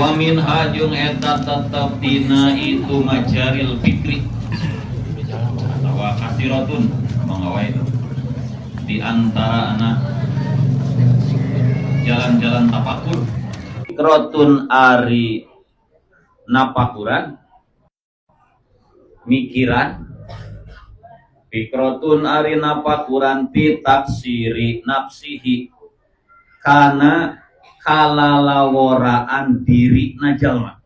wa min hajung eta tetep tina itu majaril fikri atawa kasiratun mangawai itu di antara anak jalan-jalan tapakur krotun ari napakuran mikiran fikrotun ari napakuran titaksiri nafsihi kana kalalaworaan diri najalma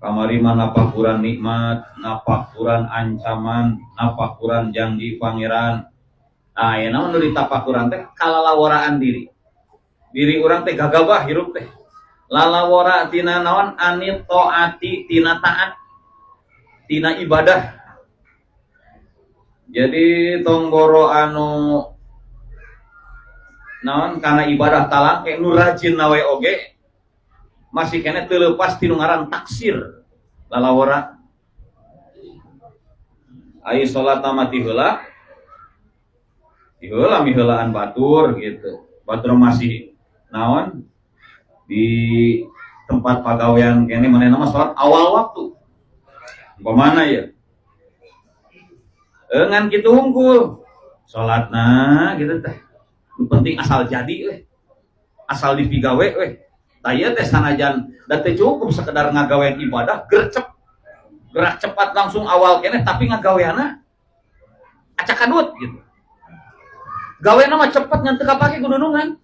kamari mana napakuran nikmat, napakuran ancaman, napakuran janji pangeran. Nah, ya naon nu ditapakuran teh kalalaworaan diri. Diri orang teh gagabah hirup teh. Lalawara tina naon anit taati tina taat, tina ibadah. Jadi tonggoro anu naon kana ibadah talang kayak nu rajin nawe oge masih kena terlepas tinu ngaran taksir lalawara ai salat mati heula diheula miheulaan batur gitu batur masih naon di tempat pagawean kene manehna mah salat awal waktu umpamana ya ngan kitu hungkul salatna gitu teh penting asal jadi weh asal dipigawe weh taya teh sanajan da teh cukup sekedar ngagawean ibadah gerak cepat langsung awal kene tapi ngagaweana acak kadut gitu gaweana mah cepet ngan teu kapake gununungan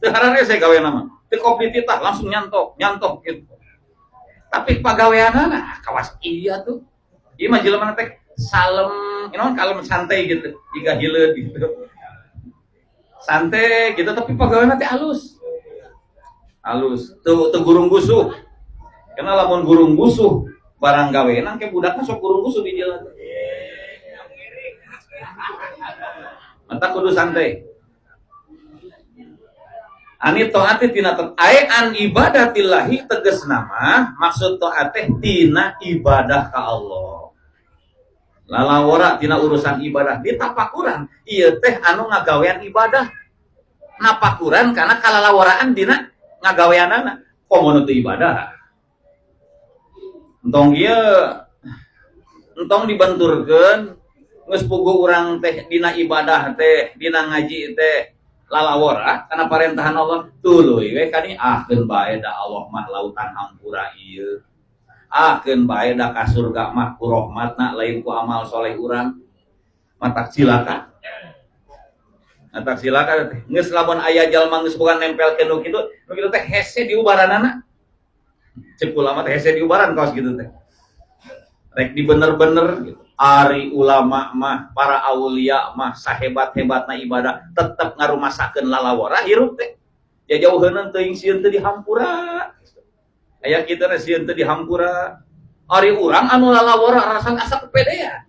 teu harare saya gaweana mah teu kopi titah langsung nyantok gitu tapi pagaweana nah kawas iya tuh ieu mah jelema teh salem naon kalem santai gitu jiga hileud gitu santai gitu tapi pagaweana teh halus tuh gurung gusuh karena lamun gurung gusuh barang gawean ke budakna sok gurung gusuh di jalan mata kudu santai ani taati tina ai an ibadatillahi tegasna mah maksud taati tina ibadah ka Allah lalawara tina urusan ibadah ditapakuran ieu teh anu ngagawean ibadah napakuran karena kalalawaraan dina ngagaweanana komo teu ibadah entong ieu entong dibenturkeun geus puguh urang teh dina ibadah teh dina ngaji teh lalawara kana parentahan Allah tuluy we kani ahkeun bae da Allah mah lautan hampura ieu ahkeun bae da ka surga mah ku rahmatna lain ku amal soleh urang matak cilaka teh geus lamun aya jalma geus boga nempelkeun nu kitu teh hese di ubaranana cek ulama teh hese di ubaran kaos gitu teh rek di bener-bener gitu ari ulama mah para aulia mah sahebat-hebatna ibadah tetep ngarumasakeun lalawara hirup teh jauheuneun teuing sieun teu dihampura aya kitu na sieun teu dihampura ari urang anu lalawara rasa asa kepedean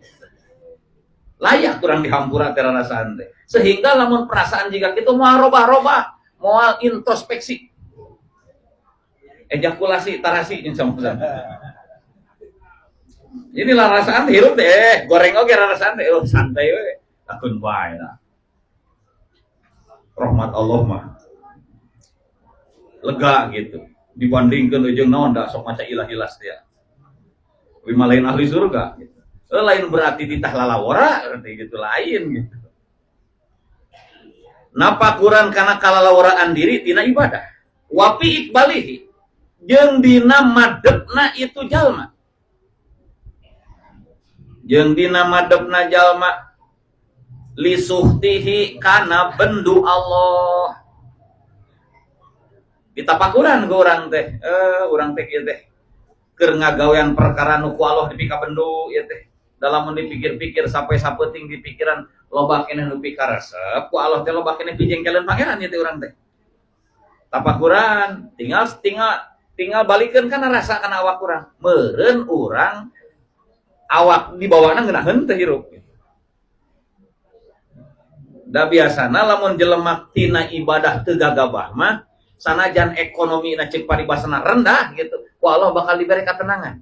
layak kurang dihampura teh rasaan teh sehingga lamun perasaan jika kita mau robah-robah moal introspeksi ejakulasi tarasi insyaallah inilah rasaan hirup deh goreng oge rasaan deh santai we takun bae lah rahmat Allah mah lega gitu dibandingkeun ujung naon da sok maca ilah-ilas teh we lain ahli surga gitu lain berarti ditah lalawara berarti gitu lain gitu napakuran kana kalalawaraan diri tina ibadah wapi ikbalihi jeung dina madepna itu jalma jeung dina madepna jalma lisuhtihi kana bendu Allah ditapakuran ke urang teh urang teh kieu teh keur ngagawean perkara nu ku Allah dipika bendu ieu teh dalam dipikir-pikir sampai sapeting di pikiran loba keneh nu pikaresep ku Allah teh loba keneh pijengkeun pangeran ieu teh urang teh tapakuran tinggal balikeun kana rasa kana awak urang meureun urang awak di bawahna ngeunaheun teh hirup da biasana lamun jelema tina ibadah teu gagabah mah sanajan ekonomi na ceuk paribasana rendah gitu ku Allah bakal diberi ketenangan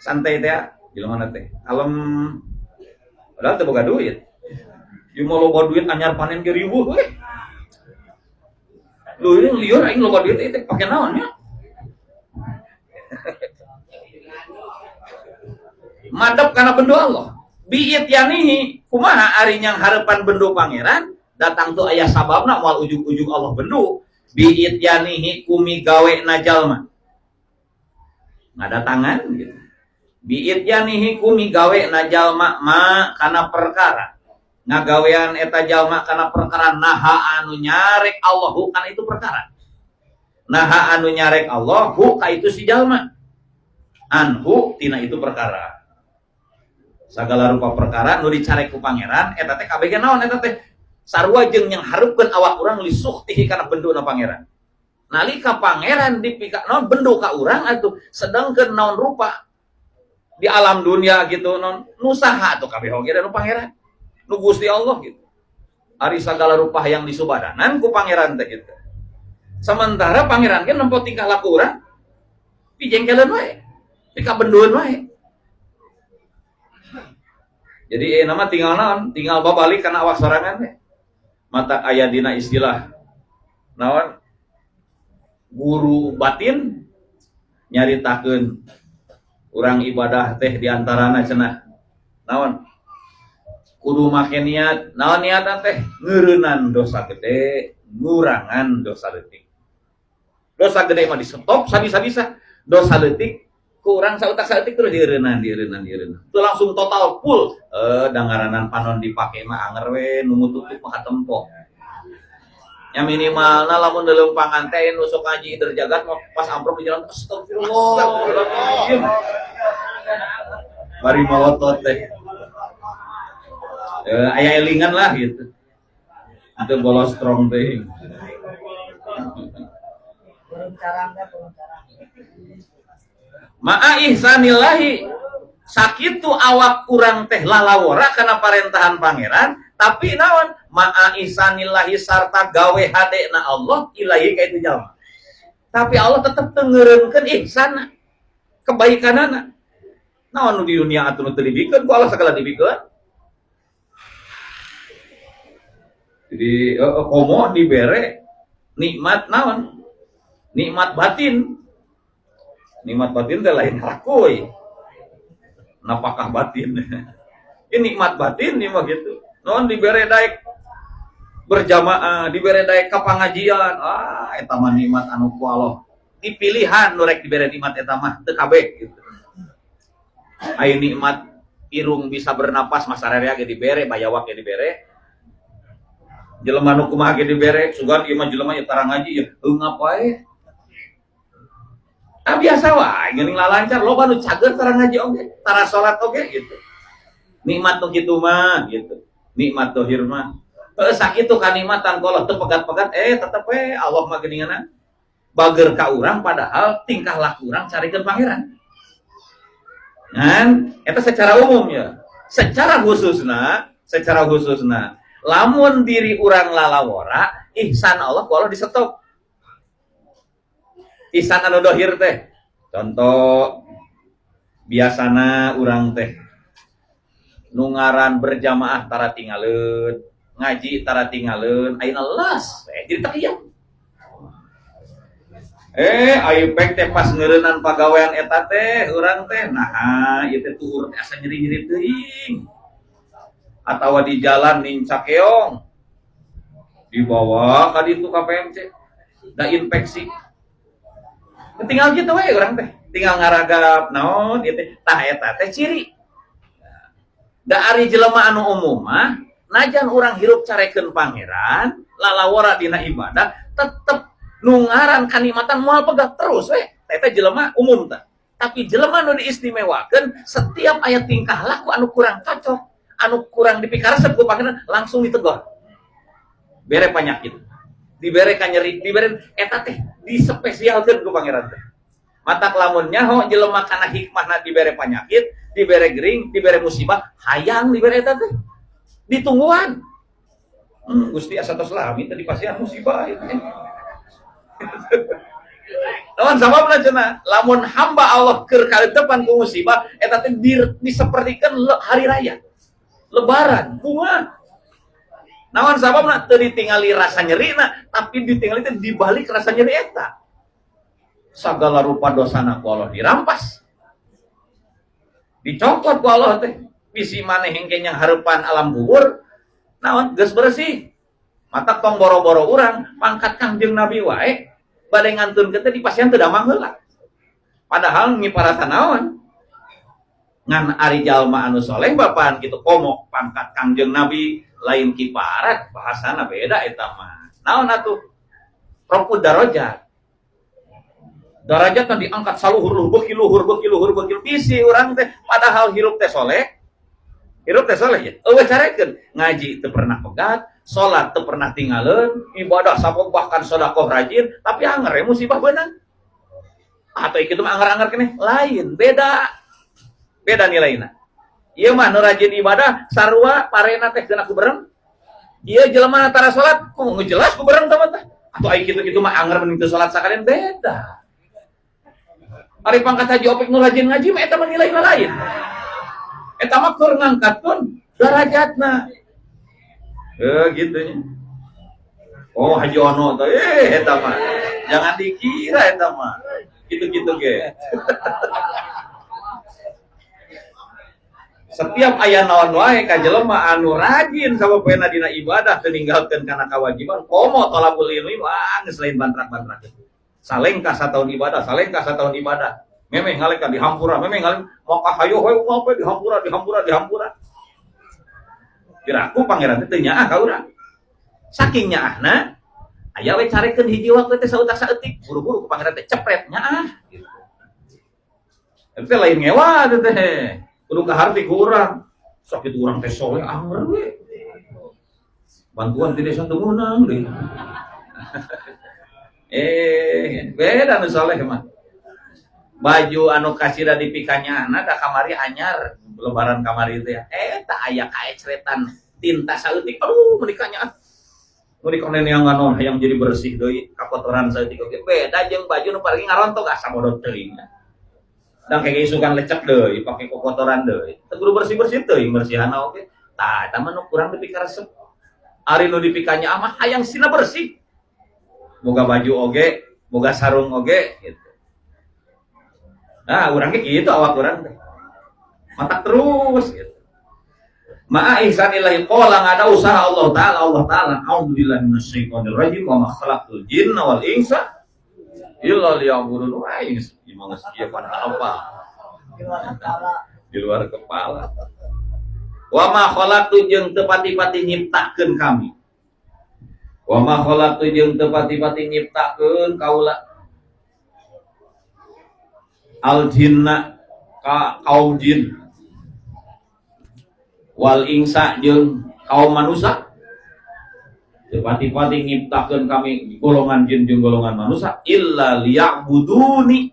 santai teh jelema teh kalem padahal teu boga duit ieu mah loba duit anyar panen ge ribuh we Lu ini liur aing loba duit itu pake naon ya? Madep karena bendo Allah. Biit yanihi kumaha ari yang harapan bendo pangeran datang tuh ayah sababna moal ujug-ujug Allah bendo. Biit yanihi kumi gawe najalma. Ngadatangan gitu. Biit yanihi kumi gawe najalma ma kana perkara. Ngagawean eta jalma kana perkara naha anu nyarek Allahu kana itu perkara. Naha anu nyarek Allahu ka itu si jalma. Anhu tina itu perkara. Sagala rupa perkara nu dicarek ku pangeran eta teh kabeh naon eta teh sarua jeung yang hareupeun awak urang li sukhtihi kana benduna pangeran. Nalika pangeran dipika naon bendu ka urang atuh sedengkeun naon rupa di alam dunia gitu naon nu saha atuh kabeh oge nu pangeran. Nu Gusti Allah gitu. Ari sagala rupa yang disubadanan ku pangeran teh gitu. Sementara pangeran ge nempo tingkah laku urang dijengkelan wae. Pika bendueun wae. Jadi nama tinggal naon, tinggal babalik karena awak sorangan teh. Mata aya dina istilah naon guru batin nyaritakeun urang ibadah teh diantarana cenah naon kudu make niat naon niatan teh ngeureunnan dosa gede ngurangan dosa leutik. Dosa gede mah di stop sabisa-bisa, dosa leutik kurang sautak sautik terus dieureunnan. Itu langsung total full. Dangaranan panon dipake mah anger we nu tutup mah katempo. Ya minimalna lamun leuleumpangan teh nu sok ngaji derjagat mah pas amprok di jalan astagfirullah. Bari malotot teh. Aya elingan lah gitu. Itu bolos strong teh. Ma'a ihsanillahi sakitu awak kurang teh lalawora kana parentahan pangeran tapi naon ma'a ihsanillahi sarta gawe hadena Allah ilahi ka itu jalma tapi Allah tetep tengeureunkeun ihsan kebaikanana naon nu di dunia atuh nu teu dibikeun ku Allah sagala dibikeun jadi komo dibere nikmat naon nikmat batin. Nikmat batin teh lain rakuy. Napakah batin. Ini nikmat batin nih mah gitu. Non dibere daek berjamaah, dibere daek ka pangajian. Eta mah nikmat anu ku Allah. Dipilihan nu rek dibere nikmat eta mah teu kabeh gitu. Aya nikmat irung bisa bernapas masararea ge dibere, bayawak ge dibere. Jelema nu kumaha ge dibere, sugan ieu mah jelema nya tara ngaji ya eungap wae. Biasa wae geuning lalancar loba nu cager tara ngaji oge, tara salat oge gitu. Nikmat nu kitu mah gitu. Nikmat dohir mah. Sakitu kanikmatan kalau teu pegat-pegat tetep we Allah mah geuninganna bager ka urang padahal tingkah laku urang carikeun pangeran. Kan eta secara umum ya. Secara khususna lamun diri urang lalawora, ihsan Allah kalau disetop. Ihsan anu dohir teh contoh biasana urang teh nu ngaran berjamaah tara tingaleun ngaji tara tingaleun ayeuna les jadi takiyah ayo pek teh pas ngeureunnan pagawean eta teh urang teh nah ieu teh tuur teh asa nyeri-nyeri teuing atawa di jalan nincak keong dibawa ka ditu ka PMC da infeksi tinggal gitu we urang teh tinggal ngaragap naon ieu teh tah eta teh ciri da ari jelema anu umum mah najan urang hirup carekeun pangeran lalawara dina ibadah tetep nu ngaran kanikmatan moal pegat terus we eta jelema umum tah tapi jelema nu diistimewakeun setiap aya tingkah laku anu kurang cocok anu kurang dipikaresep ku pangeran langsung ditegur bere panyakit dibere ka nyeri dibere eta teh dispesialkeun ku pangeran teh mata lamun nyaho jelema kana hikmahna dibere panyakit dibere gering dibere musibah hayang dibere eta teh ditungguan Gusti asa tos lami teh dipasihan musibah ieu teh lawan sababna cenah lamun hamba Allah keur kaleutepan ku musibah eta teh disapertikeun hari raya lebaran bunga Naon sababna teu ditingali rasa nyeri tapi ditingali teh dibalik rasa nyeri eta. Sagala rupa dosana ku Allah dirampas. Dicokot ku Allah teh. Bisi maneh hengke yang harapan alam kubur. Naon geus bersih. Mata tong boro-boro urang pangkat Kangjeng Nabi wae bade ngantunkeun teh di pasien teu damang heula. Padahal ngiparatan naon? Ngan ari jalma anu soleh bapaan kitu komo pangkat Kangjeng Nabi lain kiparat bahasana beda eta mah. Naon atuh? Rofu darajat. Darajatna diangkat saluhur beuki bisi urang teh padahal hirup teh soleh. Hirup teh soleh ya. Eueuh carekeun ngaji teu pernah pegat, salat teu pernah tinggalin, ibadah sapok bahkan sedekah rajin, tapi anger musibah beunang. Atau ieu mah anger-anger keneh lain, beda. Beda nilainya. Ieu mah nu rajin ibadah sarua parena teh geuna kubereng. Ieu jelema antara salat ku jelas kubereng teh tah. Atuh ai kitu-kitu mah anger mending teu salat sakalian beda. Ari pangkat haji opek nu rajin ngaji mah eta mah nilainya lain. Eta mah keur ngangkatkeun derajatna. Gitu nya. Oh haji ono teh eta mah. Jangan dikira eta mah. Gitu-gitu ge. Setiap aya naon wae ka jelema anu rajin sababena dina ibadah teu ninggalkeun kana kawajiban komo thalabul ilmi wah geus lain bantrak-bantrak itu. Salengkah sataun ibadah, memeh ngaleka dihampura, memeh ngalek maka hayo we apa dihampura. Kiraku pangeran teh teu nyaah ka urang. Saking nyaahna aya we carekeun hiji waktu teh sautak saeutik, buru-buru ku pangeran teh cepret nyaah gitu. Eta lain ngewa teh. Kudu kaharti ku urang. Sok kitu urang teh soleh anger we. Bantuan ti desa teu meunang deui. Beda nu soleh mah. Baju anu kasira dipikanya da kamari anyar lebaran kamari teh. Eta aya kaecretan tinta saeutik. Aduh menikahnya. Menikah nenek yang anu hayang jadi bersih deui kakotoran saeutik oge. Beda jeung baju nu paling ngarontok asa bodot teuing. Dan kayak isukan lecek deui, pake kokotoran deui. Teu kudu bersih-bersih teuing bersihana oge. Tah eta mah nu kurang dipikar resep. Ari nu dipikanya mah hayang sina bersih. Boga baju oge, boga sarung oge gitu. Nah, urang ge kitu awak urang teh. Matak terus gitu. Ma'a ihsanillahi qala ngada usaha Allah Ta'ala a'udzubillahi minasyaitonir rajim wa ma khalaqtul jinna wal insa illa liya'budun. Wah, ini gimana sih pada apa? Di luar kepala. Wa ma khalaqtu jeung teu pati-pati nyiptakeun kami. Wa ma khalaqtu jeung teu pati-pati nyiptakeun kaula al jinna kaum jin wal insa jeung kaum manusia. Teu pati-pati nyiptakeun kami golongan jin jeung golongan manusia illa liya'buduni.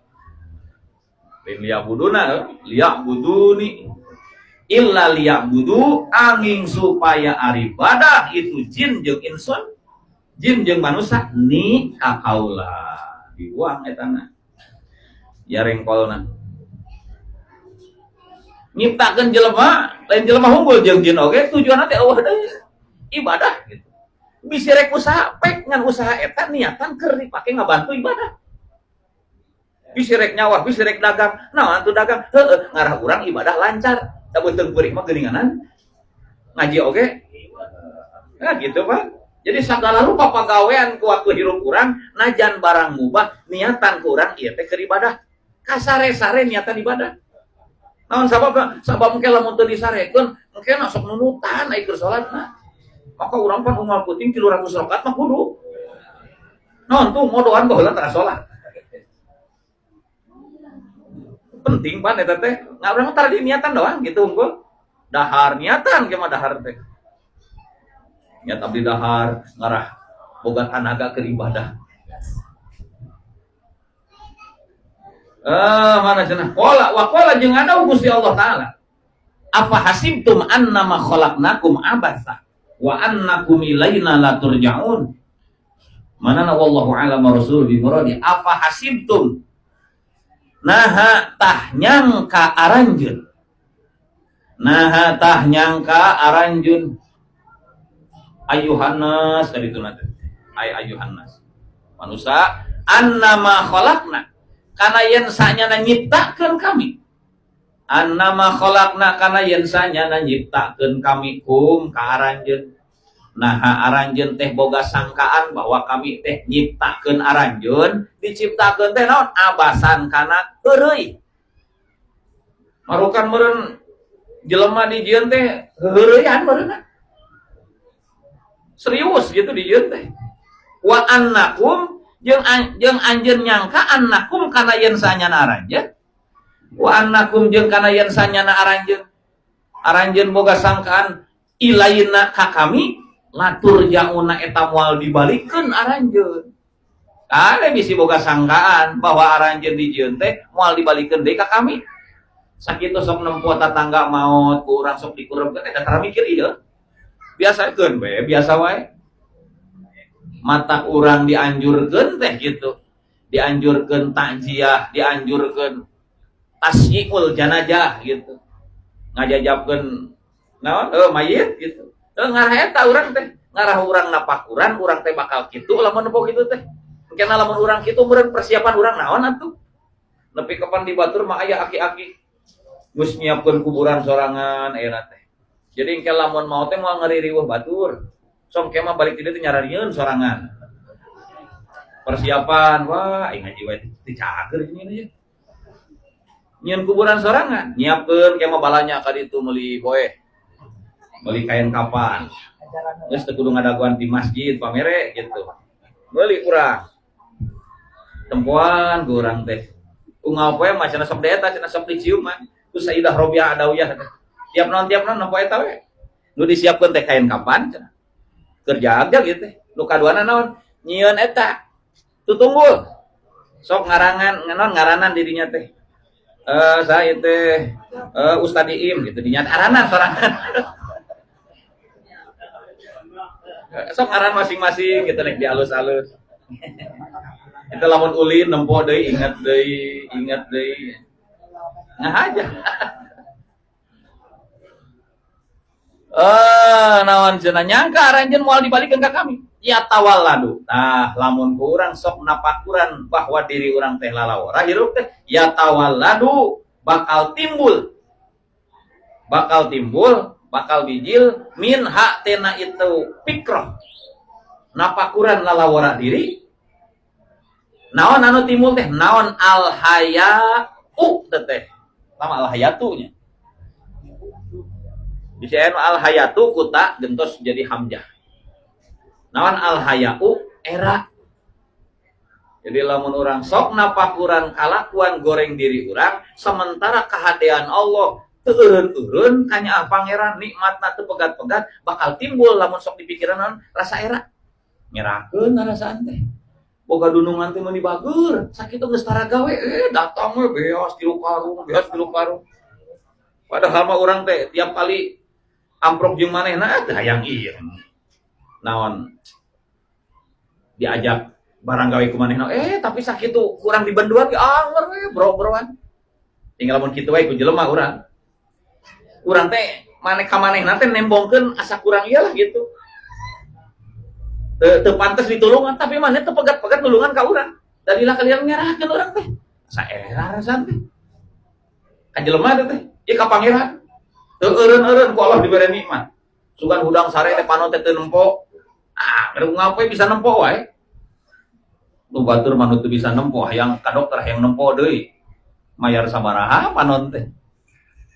Liya'buduni illa liya'budu angin supaya aribadah itu jin jeung insun, jin jeung manusia ni kakaula dibuang etana ya rengkolna nyiptakeun jelema lain jelema hunggul jeung jin oge tujuanna teh eueuh deui ibadah gitu. Bisi rek usaha pek ngan usaha eta niatan keur dipake ngabantu ibadah. Bisi rek nyawah, bisi rek dagang. Naon atuh dagang? Heueuh, ngarah urang ibadah lancar. Da beuteung beuring mah geuninganan ngaji oge. Nah gitu, Pak. Jadi sagala rupa pagawean ku waktu hirup urang najan barang mubah niatan ku urang ieu teh keur ibadah. Kasare-sare niatan ibadah. Naon sabab? Sabab engke lamun teu disarekeun, engke sok nunutan ai keur salatna. Maka urang pan unggal puting 300 rakaat mah kudu. Naon tuh modoan baheula tara salat. Penting pan eta teh. Ngaurang mah tara di niatan doang gitu unggul. Dahar niatan ge mah dahar teh. Niat abdi dahar ngarah boga tanaga keur ibadah. Mana cenah? Qala jeung ada Gusti Allah Ta'ala. Afa hasibtum annama khalaqnakum abatsa wa annakum ilaina la turja'un. Manana wallahu a'lam rasul bi muradi. Afa hasibtum naha tah nyangka aranjeun. Ayuhannas dari itu nanti. Ayuhannas. Manusia annama khalaqna kana yen sanyana nyiptakeun kami. Annama khalaqna kana yen sanyana nyiptakeun kami kum ka aranjeun. Nah, aranjeun teh boga sangkaan bahwa kami teh nyiptakeun aranjeun, diciptakeun teh naon? Abasan kana heureuy. Marukan meureun jelema di jieun teh heureuyan meureunna. Serius gitu di jieun teh. Wa annakum jeung anjeun nyangka annakum kana yen sanyana aranjeun. Wa annakum jeung kana yen sanyana aranjeun boga sangkaan ilaina ka kami latur jauna eta moal dibalikeun aranjeun. Kade bisi boga sangkaan bahwa aranjeun di jieun teh moal dibalikeun deui ka kami. Sakitu sok nempo tatangga maot ku urang sok dikuremkeun eta tara mikir ieu. Biasakeun we, biasa wae. Mata urang dianjurkeun teh gitu. Dianjurkeun takziah, dianjurkeun tasyiul janajah gitu. Ngajajabkeun naon? Mayit gitu. Ngarah eta urang teh, ngarah urang napakuran, urang teh bakal kitu lamun nempo kitu teh. Kenal lamun urang kitu meureun persiapan urang naon atuh? Nepi kapan di batur mah aya aki-aki geus nyiapkeun kuburan sorangan eta teh. Jadi engke lamun mau teh moal ngaririweuh batur. Sok ke mah balik ti dieu nyararieun sorangan. Persiapan, wah aing ngaji wae teh cager ini ya. Nyieun kuburan sorangan, nyiapkeun ke mah balanya ka ditu meuli poe. Meuli kain kapan. Geus teu kudu ngadaguan di masjid pamere gitu. Meuli urang. Tempoan ku urang teh. Unggal poe mah cenah sok deeta, cenah sok dicium mah. Ku Sayyidah Robiah Adawiyah teh. Tiap naon nempo eta we. Nu disiapkeun teh kain kapan cenah. Kerja aja gitu. Nu kaduana naon? Nyieun eta. Tutunggul. Sok ngaranan dirinya teh. Saya teh Ustad Iim gitu dinyat aranan sorangan. Sok ngaran masing-masing gitu nek dialus-alus. Itu lamun ulin nempo deui ingat deui. Nah aja. Naon cenah nyangka aranjeun moal dibalikeun ka kami. Ya tawalladu. Nah, lamun urang sok napakuran bahwa diri urang teh lalawara hirup teh ya tawalladu bakal timbul, bakal bijil min hak tena itu pikroh. Napakuran lalawara diri. Naon anu timbul teh? Naon al hayatu teh. Lama al hayatunya. Bisa al hayatu kuta gentos jadi hamzah. Nawan al hayau era. Jadi lamun orang sok napakuran kalakuan goreng diri orang sementara kehadiran Allah teu eureun-eureun kanya pangeran nikmatna teu pegat-pegat bakal timbul lamun sok dipikiran rasa era. Nyerakeun rasaan teh. Boga dunungan teh mun dibageur, sakitu geus tara gawe datang we beos 3 karung. Padahal mah urang teh tiap kali amprok jeung manehna ada yang ieu. Naon diajak barang gawe ku manehna tapi sakitu kurang dibanduan ge anger we bro-broan. Tinggal mun kitu wae ku jelema urang teh maneh ka manehna teh nembongkeun asa kurang ieu lah gitu. Teu pantes ditulungan tapi maneh teu pegat-pegat nulungan ka urang. Dadilah kalian nyerahkeun urang teh. Saera rasan teh. Ka jelema teh ieu ka pangeran. Teu eureun-eureun ku Allah dibere nikmat. Sugan hudang sare teh panon teh teu nempo. Ngapoe bisa nempo wae. Nu batur mah teu bisa nempo, hayang ka dokter hayang nempo deui. Mayar sabaraha panon teh.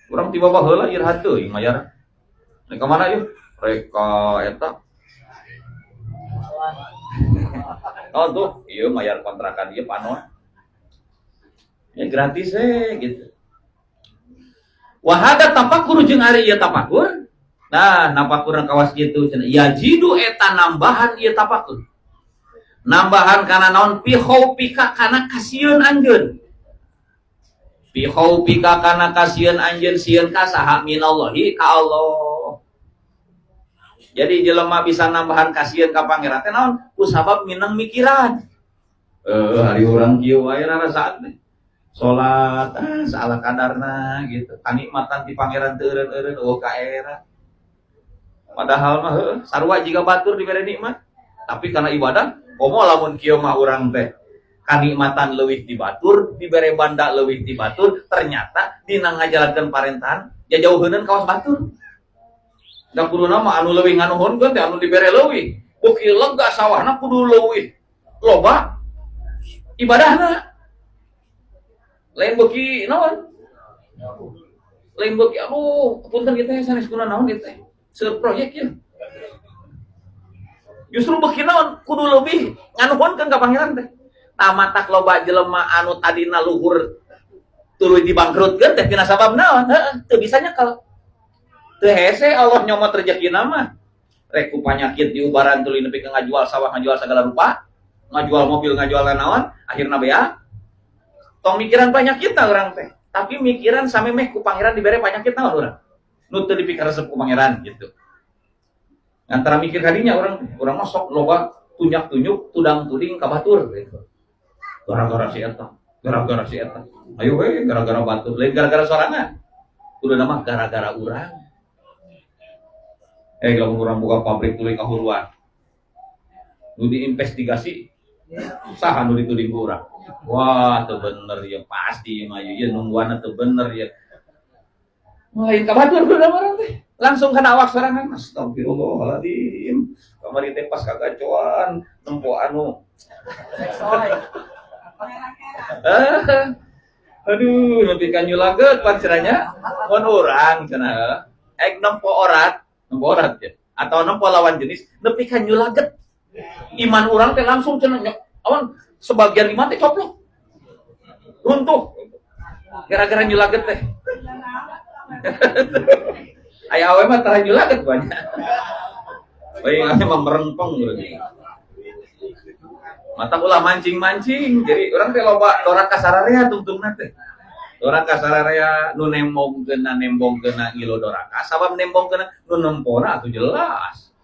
Urang tiba baheula irahat teuing mayar. Rek ka mana ieu? Rek ka eta. Oh tuh, ieu mayar kontrakan ieu panon. Ya gratis gitu. Wahada tapakur jeung ari ieu tapakur. Nah, napakuran kawas gitu cenah. Ya jidu eta nambahan ieu tapakur. Nambahan kana naon fi khaufika kana kasieun anjeun. Fi khaufika kana kasieun anjeun sieun ka saha minallahi ka Allah. Jadi jelema bisa nambahan kasieun ka pangeran teh naon? Ku sabab minang mikiran. Hari urang kieu wae rarasaan teh. Salat saala kadarna gitu. Kanikmatan ti pangeran teu eureun-eureun ka era. Padahal mah sarua jika batur dibere nikmat. Tapi karena ibadah, komo lamun kieu mah urang teh kanikmatan leuwih ti batur, dibere banda leuwih ti batur, ternyata dina ngajalankeun parentahan ya jauheuneun kawas batur. Da kuduna mah anu leuwih nganuhunkeun teh anu dibere leuwih. Beuki lega sawahna kudu leuwih loba ibadahna. Lain beuki naon? Lain beuki aduh, punten kita sanes kuna naon ieu teh. Seueur proyek ya. Justru beuki naon kudu leuwih nganuhunkeun ka pangeran teh. Tah matak loba jelema anu tadina luhur tuluy dibangkrutkeun teh tina sabab naon? Heeh, teu bisa nyekel. Teu hese Allah nyomot rezekina mah. Rek ku panyakit diubaran tuluy nepi ka ngajual sawah, ngajual segala rupa, ngajual mobil, ngajual naon, akhirna bea. Tong mikiran panyakitna urang teh. Tapi mikiran samemeh ku pangeran dibere panyakit naon urang? Nu teu dipikaresep ku pangeran gitu. Antara mikir kadinya urang mah sok loba tunyak-tunyuk, tudang-tuding ka batur gitu. Gara-gara si eta, gara-gara si eta. Ayo we, gara-gara batur, lain gara-gara sorangan. Kudu nama gara-gara urang. Kalau urang buka pabrik tuluy kahuluan. Nu diinvestigasi, saha nu dituding ku urang. Wah, teu bener ya pasti mah ieu nungguana teu bener ya. Lain ka batur kudu nama urang teh. Langsung kana awak sorangan. Astagfirullahaladzim. Kamari teh pas kagacoan, nempo anu. Aduh, lebih kan nyulaget panceranya mun urang cenah. Nempo orat ya. Atau nempo lawan jenis nepi kan nyulaget. Iman urang teh langsung cenah awan sebagian iman teh coplok. Runtuh. Gara-gara nyulaget teh. Aya awe mah tara nyulaget banyak. Bae mah merempeng gitu. Mata ulah mancing-mancing, jadi orang teh loba dorak kasararea tungtungna teh. Dorak kasararea nu nembongkeun ngilo doraka, sabab nembongkeun nu nempona atuh jelas.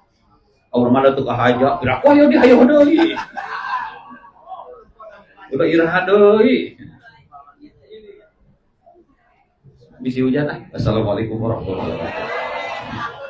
Aur mah teu kahaja, gerak wae di hayo deui. Udah iraha deui. Bisi hujan ah. Assalamualaikum warahmatullahi wabarakatuh.